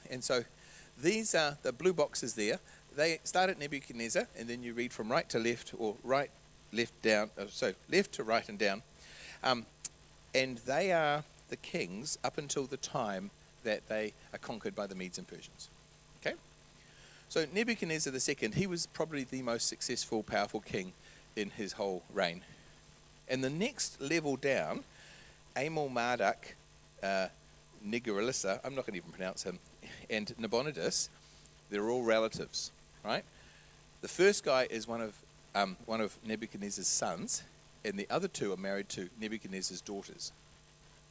And so these are the blue boxes there. They start at Nebuchadnezzar, and then you read from right to left, or left to right and down. And they are the kings up until the time that they are conquered by the Medes and Persians. Okay? So Nebuchadnezzar II, he was probably the most successful, powerful king in his whole reign. And the next level down, Amel-Marduk, Nigerielissar, I'm not going to even pronounce him, and Nabonidus, they're all relatives, right? The first guy is one of Nebuchadnezzar's sons, and the other two are married to Nebuchadnezzar's daughters,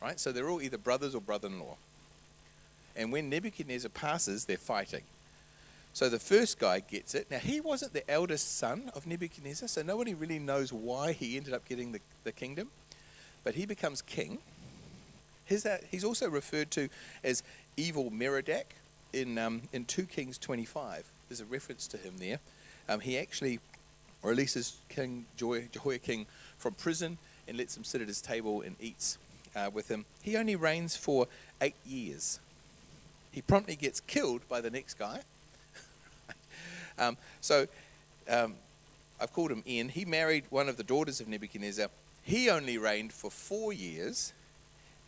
right? So they're all either brothers or brother-in-law. And when Nebuchadnezzar passes, they're fighting. So the first guy gets it. Now, he wasn't the eldest son of Nebuchadnezzar, so nobody really knows why he ended up getting the kingdom. But he becomes king. He's also referred to as Evil Merodach in 2 Kings 25. There's a reference to him there. He actually releases King Jehoiakim from prison and lets him sit at his table and eats with him. He only reigns for 8 years. He promptly gets killed by the next guy. I've called him En. He married one of the daughters of Nebuchadnezzar. He only reigned for 4 years.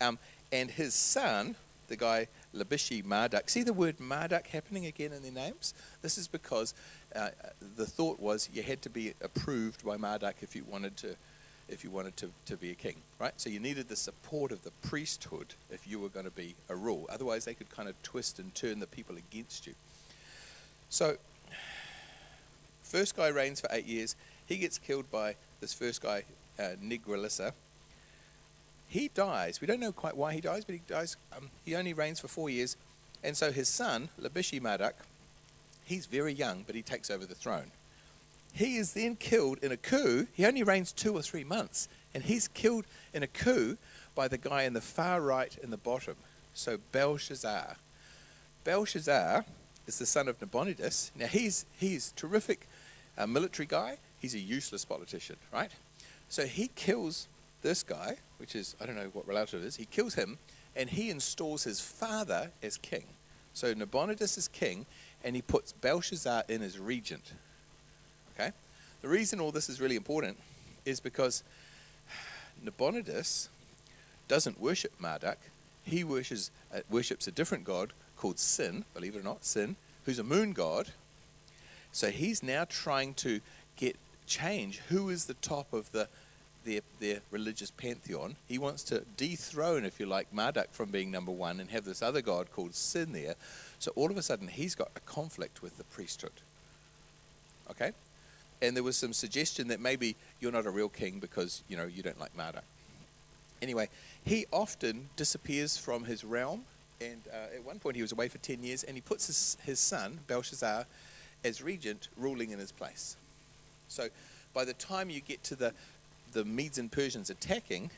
And his son, the guy Lineage, see the word Marduk happening again in their names? This is because the thought was you had to be approved by Marduk if you wanted to be a king, right? So you needed the support of the priesthood if you were going to be a rule. Otherwise, they could kind of twist and turn the people against you. So, first guy reigns for 8 years. He gets killed by this first guy, Nigerielissar. He dies. We don't know quite why he dies, but he dies. He only reigns for 4 years. And so his son, Lineage, he's very young, but he takes over the throne. He is then killed in a coup. He only reigns 2 or 3 months, and he's killed in a coup by the guy in the far right in the bottom. So Belshazzar. Belshazzar is the son of Nabonidus. Now he's terrific military guy. He's a useless politician, right? So he kills this guy, which is, I don't know what relative it is. He kills him, and he installs his father as king. So Nabonidus is king, and he puts Belshazzar in as regent. Okay? The reason all this is really important is because Nabonidus doesn't worship Marduk. He worships a different god called Sin, believe it or not, Sin, who's a moon god. So he's now trying to change who is the top of their religious pantheon. He wants to dethrone, if you like, Marduk from being number one and have this other god called Sin there. So all of a sudden, he's got a conflict with the priesthood. Okay? And there was some suggestion that maybe you're not a real king because, you don't like Marduk. Anyway, he often disappears from his realm, and at one point he was away for 10 years, and he puts his son, Belshazzar, as regent, ruling in his place. So by the time you get to the Medes and Persians attacking,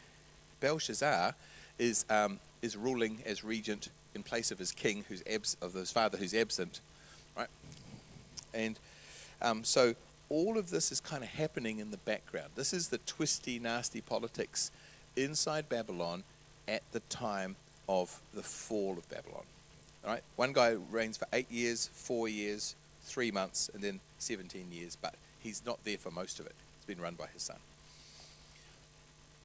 Belshazzar is ruling as regent in place of his king, of his father who's absent, right? And so all of this is kind of happening in the background. This is the twisty, nasty politics inside Babylon at the time of the fall of Babylon. All right? One guy reigns for 8 years, 4 years, 3 months, and then 17 years, but he's not there for most of it. It's been run by his son.